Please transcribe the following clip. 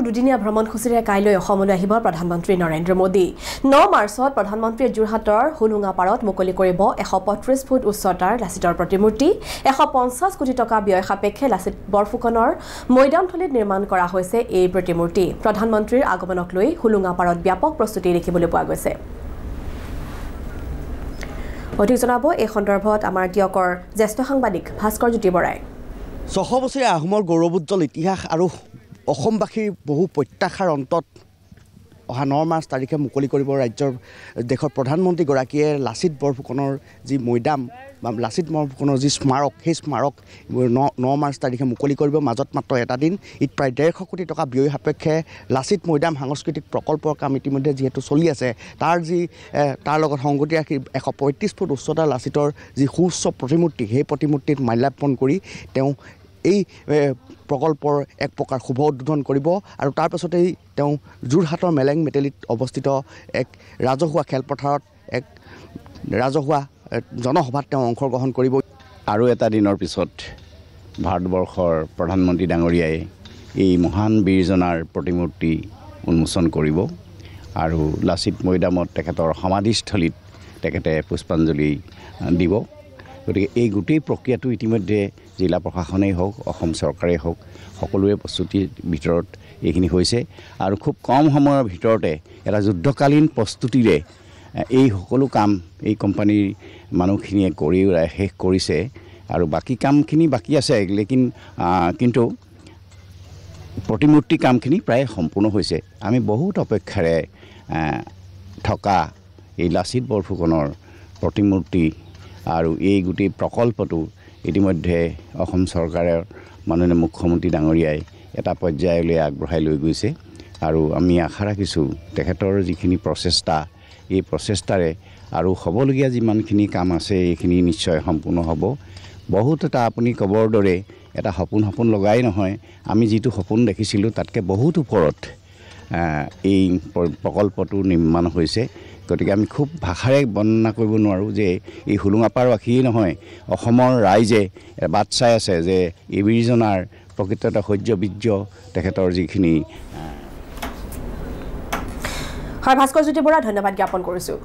দুদিনীয়া ভ্ৰমণসূচীৰে কাইলৈ অসমলৈ আহিব প্ৰধানমন্ত্ৰী নৰেন্দ্ৰ মোদী 9 মাৰ্চত প্ৰধানমন্ত্ৰীয়ে যোৰহাটৰ হুলুঙাপাৰত মুকলি কৰিব 135 ফুট উচ্চতাৰ লাচিতৰ প্ৰতিমূৰ্তি 150 কোটি টকা ব্যয় সাপেক্ষে লাচিত বৰফুকনৰ মৈদামথলীত নিৰ্মাণ কৰা হৈছে এই প্ৰতিমূৰ্তি প্ৰধানমন্ত্ৰীৰ আগমনক লৈ হুলুঙাপাৰত ব্যাপক প্ৰস্তুতি দেখিবলৈ পোৱা গৈছে অধিক জনাব এই সন্দৰ্ভত আমাৰ টিয়কৰ জ্যেষ্ঠ সাংবাদিক ভাস্কৰ জ্যোতি বৰাই 100 বছৰীয়া আহোমৰ গৌৰৱোজ্জ্বল ইতিহাস আৰু অসমবাসীৰ বহু প্ৰত্যাশাৰ অন্তত অহা 9 মাৰ্চ তাৰিখে মুকলি কৰিব ৰাজ্যৰ দেশৰ প্ৰধানমন্ত্ৰীগৰাকীয়ে লাচিত বৰফুকনৰ যি মৈদাম বা লাচিত বৰফুকনৰ যি স্মাৰক সেই স্মাৰক 9 মাৰ্চ তাৰিখে মুকলি কৰিব মাজত মাত্ৰ এটা দিন ই প্ৰায় 150 কোটি টকা ব্যয় সাপেক্ষে লাচিত মৈদাম সাংস্কৃতিক প্ৰকল্পৰ কাম ইতিমধ্যে যিহেতু চলি আছে তাৰ লগত সংগতি ৰাখি 135 ফুট উচ্চতাৰ লাচিতৰ যি সুউচ্চ প্ৰতিমূৰ্তি সেই প্ৰতিমূৰ্তিত মাল্যাৰ্পণ কৰি তেওঁ এই প্ৰকল্পৰ এক প্ৰকাৰ শুভ উদ্বোধন কৰিব আৰু তাৰ পাছতেই তেওঁ যোৰহাটৰ মেলেং মেটেলিত অৱস্থিত এক ৰাজহুৱা খেলপথাৰত এক ৰাজহুৱা জনসভাত তেওঁ অংশগ্ৰহণ কৰিব আৰু এটা দিনৰ পিছত ভাৰতবৰ্ষৰ প্ৰধানমন্ত্ৰী ডাঙৰীয়াই এই মহান বীৰজনাৰ প্ৰতিমূৰ্তি উন্মোচন কৰিব আৰু লাচিত মৈদামত তেখেতৰ সমাধিস্থলীত তেখেতে পুষ্পাঞ্জলি দিব গতিকে এই গোটেই প্ৰক্ৰিয়াটো ইতিমধ্যে জিলা প্ৰশাসনেই হওক অসম চৰকাৰেই হওক সকলোৰে প্ৰস্তুতিৰ ভিতৰত এইখিনি হৈছে আৰু খুব কম সময়ৰ ভিতৰতে এটা যুদ্ধকালীন প্ৰস্তুতিৰে এই সকলো কাম এই কোম্পানীৰ মানুহখিনিয়ে কৰি শেষ কৰিছে আৰু বাকী কামখিনি বাকী আছে কিন্তু প্ৰতিমূৰ্তি কামখিনি প্ৰায় সম্পূৰ্ণ হৈছে আমি বহুত অপেক্ষাৰে থকা এই লাচিত বৰফুকনৰ প্ৰতিমূৰ্তি আৰু এই গোটেই প্ৰকল্পটো ইতিমধ্যে অসম চৰকাৰৰ মাননীয় মুখ্যমন্ত্ৰী ডাঙৰীয়াই এটা পৰ্যায়লৈ আগবঢ়াই লৈ গৈছে আৰু আমি আশা ৰাখিছোঁ তেখেতৰ যিখিনি প্ৰচেষ্টা এই প্ৰচেষ্টাৰে আৰু হ'বলগীয়া যিমানখিনি কাম আছে এইখিনি নিশ্চয় সম্পূৰ্ণ হ'ব বহুত এটা আপুনি ক'বৰ দৰে এটা সপোন লগাই নহয় আমি যিটো সপোন দেখিছিলোঁ তাতকৈ বহুত ওপৰত এই প্ৰকল্পটো নিৰ্মাণ হৈছে গতিকে আমি খুব ভাষাৰে বৰ্ণনা কৰিব নোৱাৰোঁ যে এই হুলুঙাপাৰবাসীয়ে নহয় অসমৰ ৰাইজে বাট চাই আছে যে এই বীৰজনাৰ প্ৰকৃত এটা শৌৰ্য তেখেতৰ যিখিনি হয় ভাস্কৰ জ্যোতি বৰা ধন্যবাদ জ্ঞাপন কৰিছোঁ